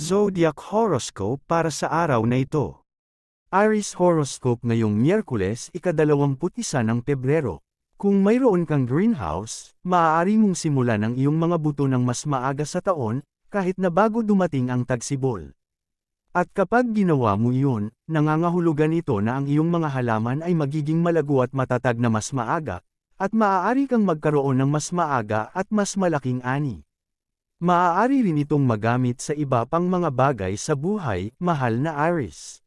Zodiac Horoscope para sa araw na ito. Aries Horoscope ngayong Miyerkules, ika-21 ng Pebrero. Kung mayroon kang greenhouse, maaari mong simulan ang iyong mga buto ng mas maaga sa taon, kahit na bago dumating ang tagsibol. At kapag ginawa mo iyon, nangangahulugan ito na ang iyong mga halaman ay magiging malago at matatag na mas maaga, at maaari kang magkaroon ng mas maaga at mas malaking ani. Maaari rin itong magamit sa iba pang mga bagay sa buhay, mahal na Aries.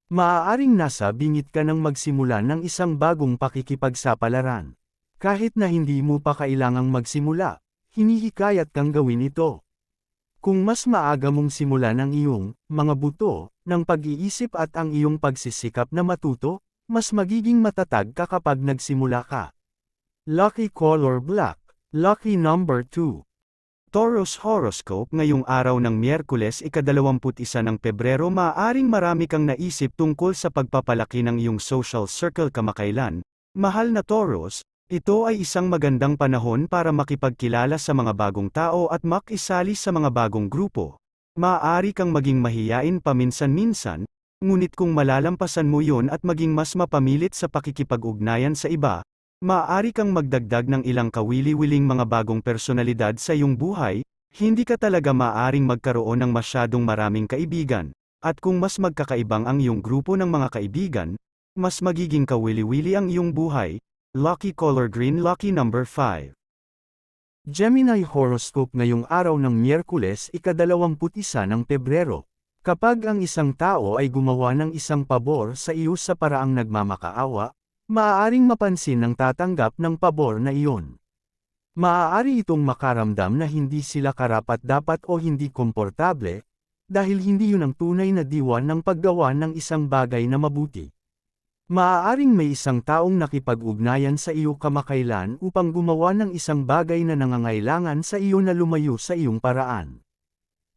Maaaring nasa bingit ka nang magsimula ng isang bagong pakikipagsapalaran. Kahit na hindi mo pa kailangang magsimula, hinihikayat kang gawin ito. Kung mas maaga mong simulan ang iyong mga buto ng pag-iisip at ang iyong pagsisikap na matuto, mas magiging matatag ka kapag nagsimula ka. Lucky Color Black, Lucky Number 2. Taurus Horoscope ngayong araw ng Miyerkules, ika-21 ng Pebrero. Maaaring marami kang naisip tungkol sa pagpapalaki ng iyong social circle kamakailan. Mahal na Taurus, ito ay isang magandang panahon para makipagkilala sa mga bagong tao at makisali sa mga bagong grupo. Maaari kang maging mahiyain paminsan-minsan, ngunit kung malalampasan mo yon at maging mas mapamilit sa pakikipag-ugnayan sa iba, maaari kang magdagdag ng ilang kawili-wiling mga bagong personalidad sa iyong buhay, hindi ka talaga maaaring magkaroon ng masyadong maraming kaibigan, at kung mas magkakaibang ang iyong grupo ng mga kaibigan, mas magiging kawili-wili ang iyong buhay. Lucky Color Green, Lucky Number 5. Gemini Horoscope ngayong araw ng Miyerkules, ika-21 ng Pebrero. Kapag ang isang tao ay gumawa ng isang pabor sa iyo sa paraang nagmamakaawa, maaaring mapansin ng tatanggap ng pabor na iyon. Maaari itong makaramdam na hindi sila karapat-dapat o hindi komportable, dahil hindi yun ang tunay na diwa ng paggawa ng isang bagay na mabuti. Maaaring may isang taong nakipag-ugnayan sa iyo kamakailan upang gumawa ng isang bagay na nangangailangan sa iyo na lumayo sa iyong paraan.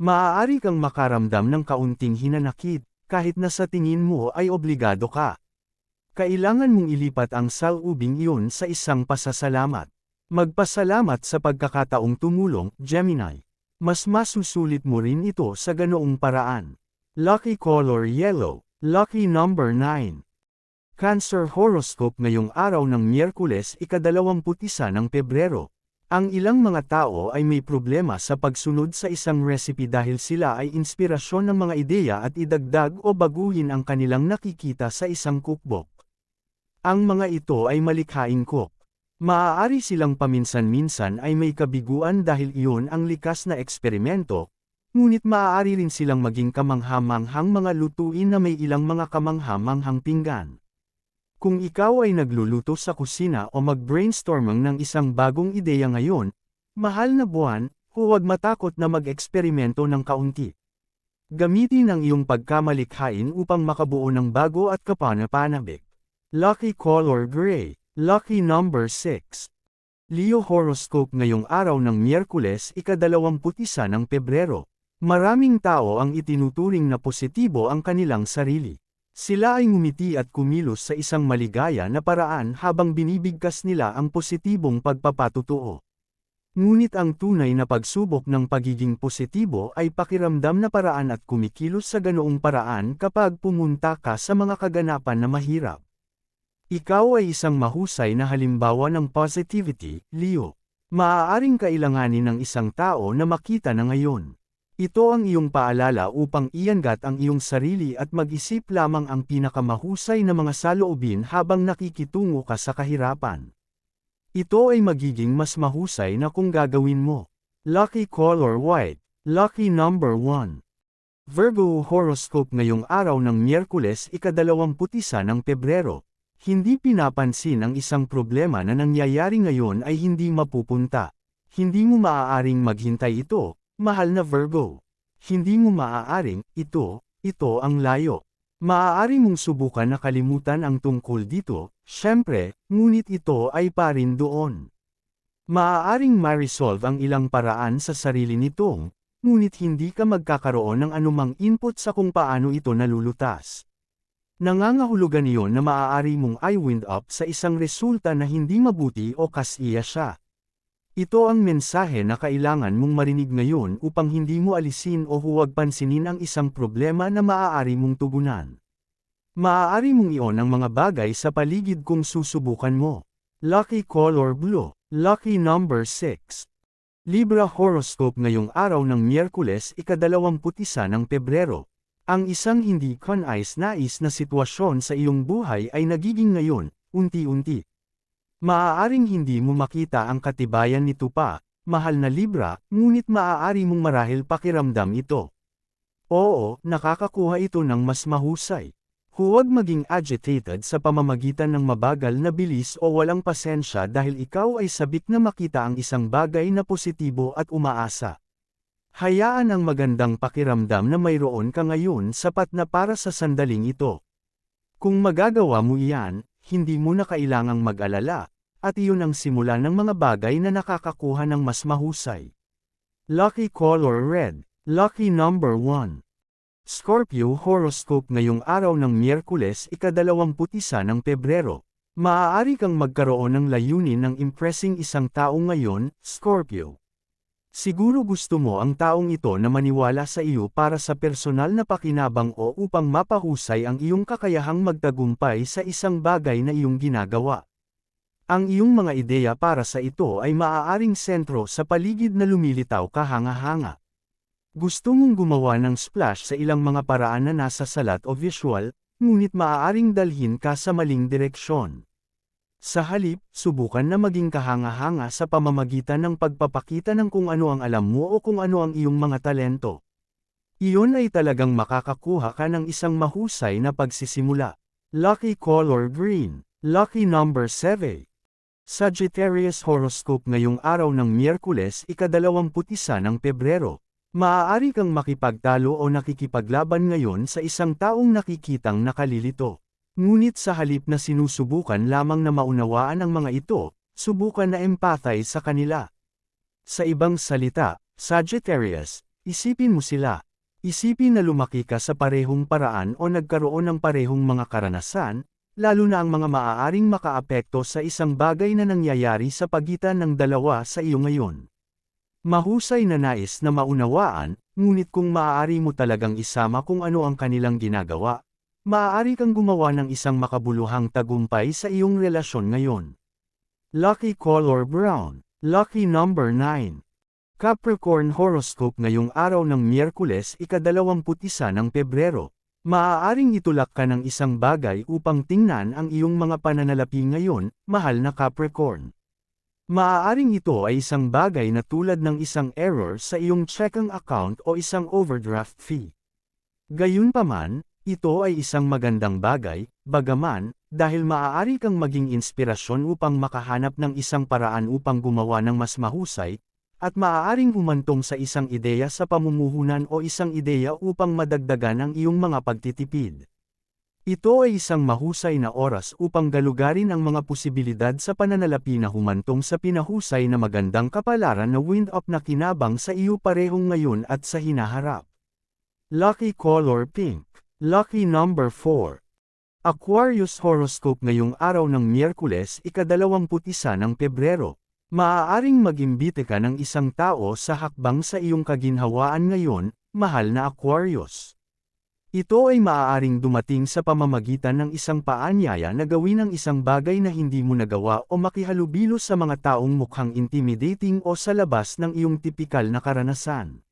Maaari kang makaramdam ng kaunting hinanakit, kahit na sa tingin mo ay obligado ka. Kailangan mong ilipat ang salubing iyon sa isang pasasalamat. Magpasalamat sa pagkakataong tumulong, Gemini. Mas masusulit mo rin ito sa ganoong paraan. Lucky Color Yellow, Lucky Number 9. Cancer Horoscope ngayong araw ng Miyerkules, ika-21 ng Pebrero. Ang ilang mga tao ay may problema sa pagsunod sa isang recipe dahil sila ay inspirasyon ng mga ideya at idagdag o baguhin ang kanilang nakikita sa isang cookbook. Ang mga ito ay malikhaing cook. Maaari silang paminsan-minsan ay may kabiguan dahil iyon ang likas na eksperimento, ngunit maaari rin silang maging kamangha-manghang mga lutuin na may ilang mga kamangha-manghang pinggan. Kung ikaw ay nagluluto sa kusina o mag-brainstorming ng isang bagong ideya ngayon, mahal na buwan, huwag matakot na mag-eksperimento ng kaunti. Gamitin ang iyong pagkamalikhain upang makabuo ng bago at kapanapanabik. Lucky Color Gray, Lucky Number 6. Leo Horoscope ngayong araw ng Miyerkules, ika-21 ng Pebrero. Maraming tao ang itinuturing na positibo ang kanilang sarili. Sila ay ngumiti at kumilos sa isang maligaya na paraan habang binibigkas nila ang positibong pagpapatutuo. Ngunit ang tunay na pagsubok ng pagiging positibo ay pakiramdam na paraan at kumikilos sa ganoong paraan kapag pumunta ka sa mga kaganapan na mahirap. Ikaw ay isang mahusay na halimbawa ng positivity, Leo. Maaaring kailanganin ng isang tao na makita na ngayon. Ito ang iyong paalala upang iangat ang iyong sarili at mag-isip lamang ang pinakamahusay na mga saloobin habang nakikitungo ka sa kahirapan. Ito ay magiging mas mahusay na kung gagawin mo. Lucky Color White, Lucky Number 1. Virgo Horoscope ngayong araw ng Miyerkules, ika-21 ng Pebrero. Hindi pinapansin ang isang problema na nangyayari ngayon ay hindi mapupunta. Hindi mo maaaring maghintay ito. Mahal na Virgo. Hindi mo maaaring, ito ang layo. Maaari mong subukan na kalimutan ang tungkol dito, syempre, ngunit ito ay pa rin doon. Maaaring ma-resolve ang ilang paraan sa sarili nitong, ngunit hindi ka magkakaroon ng anumang input sa kung paano ito nalulutas. Nangangahulugan iyon na maaari mong i-wind up sa isang resulta na hindi mabuti o kasiya siya. Ito ang mensahe na kailangan mong marinig ngayon upang hindi mo alisin o huwag pansinin ang isang problema na maaari mong tugunan. Maaari mong iyon ang mga bagay sa paligid kung susubukan mo. Lucky color blue. Lucky number 6. Libra horoscope ngayong araw ng Miyerkules, ika-21 ng Pebrero. Ang isang hindi kanais-nais na sitwasyon sa iyong buhay ay nagiging ngayon, unti-unti. Maaaring hindi mo makita ang katibayan nito pa, mahal na Libra, ngunit maaari mong marahil pakiramdam ito. Oo, nakakakuha ito ng mas mahusay. Huwag maging agitated sa pamamagitan ng mabagal na bilis o walang pasensya dahil ikaw ay sabik na makita ang isang bagay na positibo at umaasa. Hayaan ang magandang pakiramdam na mayroon ka ngayon sapat na para sa sandaling ito. Kung magagawa mo iyan, hindi mo na kailangang mag-alala, at iyon ang simula ng mga bagay na nakakakuha ng mas mahusay. Lucky color red. Lucky number 1. Scorpio horoscope ngayong araw ng Miyerkules, ika-21 ng Pebrero. Maaari kang magkaroon ng layunin ng impressing isang tao ngayon, Scorpio. Siguro gusto mo ang taong ito na maniwala sa iyo para sa personal na pakinabang o upang mapahusay ang iyong kakayahang magtagumpay sa isang bagay na iyong ginagawa. Ang iyong mga ideya para sa ito ay maaaring sentro sa paligid na lumilitaw kahanga-hanga. Gusto mong gumawa ng splash sa ilang mga paraan na nasa salat o visual, ngunit maaaring dalhin ka sa maling direksyon. Sa halip, subukan na maging kahanga-hanga sa pamamagitan ng pagpapakita ng kung ano ang alam mo o kung ano ang iyong mga talento. Iyon ay talagang makakakuha ka ng isang mahusay na pagsisimula. Lucky color green. Lucky number 7. Sagittarius horoscope ngayong araw ng Miyerkules, ika-21 ng Pebrero. Maaari kang makipagtalo o nakikipaglaban ngayon sa isang taong nakikitang nakalilito. Ngunit sa halip na sinusubukan lamang na maunawaan ang mga ito, subukan na empathize sa kanila. Sa ibang salita, Sagittarius, isipin mo sila. Isipin na lumaki ka sa parehong paraan o nagkaroon ng parehong mga karanasan, lalo na ang mga maaaring makaapekto sa isang bagay na nangyayari sa pagitan ng dalawa sa iyo ngayon. Mahusay na nais na maunawaan, ngunit kung maaari mo talagang isama kung ano ang kanilang ginagawa, maaari kang gumawa ng isang makabuluhang tagumpay sa iyong relasyon ngayon. Lucky color brown. Lucky number 9. Capricorn horoscope ngayong araw ng Miyerkules, ika-21 ng Pebrero. Maaaring itulak ka ng isang bagay upang tingnan ang iyong mga pananalapi ngayon, mahal na Capricorn. Maaaring ito ay isang bagay na tulad ng isang error sa iyong checking account o isang overdraft fee. Gayunpaman, ito ay isang magandang bagay, bagaman, dahil maaari kang maging inspirasyon upang makahanap ng isang paraan upang gumawa ng mas mahusay, at maaaring humantong sa isang ideya sa pamumuhunan o isang ideya upang madagdagan ang iyong mga pagtitipid. Ito ay isang mahusay na oras upang galugarin ang mga posibilidad sa pananalapi na humantong sa pinahusay na magandang kapalaran na wind-up na kinabang sa iyo parehong ngayon at sa hinaharap. Lucky color pink. Lucky number 4. Aquarius horoscope ngayong araw ng Miyerkules, ika-21 ng Pebrero. Maaaring mag-imbite ka ng isang tao sa hakbang sa iyong kaginhawaan ngayon, mahal na Aquarius. Ito ay maaaring dumating sa pamamagitan ng isang paanyaya na gawin ang isang bagay na hindi mo nagawa o makihalubilo sa mga taong mukhang intimidating o sa labas ng iyong tipikal na karanasan.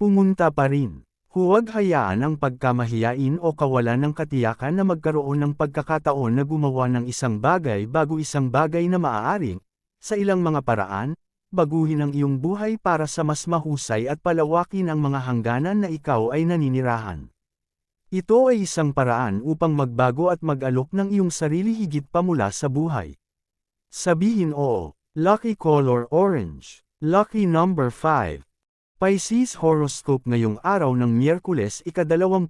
Pumunta pa rin. Huwag hayaan ang pagkamahiyain o kawalan ng katiyakan na magkaroon ng pagkakataon na gumawa ng isang bagay bago isang bagay na maaaring, sa ilang mga paraan, baguhin ang iyong buhay para sa mas mahusay at palawakin ang mga hangganan na ikaw ay naninirahan. Ito ay isang paraan upang magbago at mag-alok ng iyong sarili higit pa mula sa buhay. Sabihin oo. Lucky color orange. Lucky number 5. Pisces horoscope ngayong araw ng Miyerkules, ika-21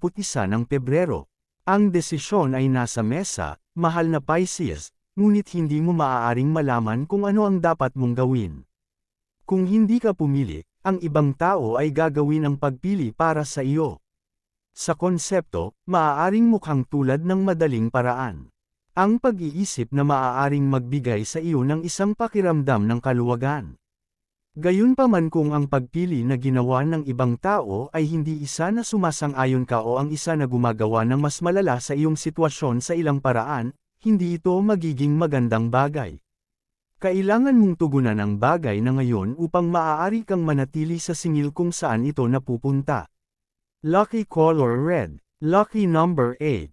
ng Pebrero. Ang desisyon ay nasa mesa, mahal na Pisces, ngunit hindi mo maaaring malaman kung ano ang dapat mong gawin. Kung hindi ka pumili, ang ibang tao ay gagawin ang pagpili para sa iyo. Sa konsepto, maaaring mukhang tulad ng madaling paraan. Ang pag-iisip na maaaring magbigay sa iyo ng isang pakiramdam ng kaluwagan. Gayunpaman kung ang pagpili na ginawa ng ibang tao ay hindi isa na sumasang-ayon ka o ang isa na gumagawa ng mas malala sa iyong sitwasyon sa ilang paraan, hindi ito magiging magandang bagay. Kailangan mong tugunan ang bagay na ngayon upang maaari kang manatili sa singil kung saan ito napupunta. Lucky color red. Lucky number 8.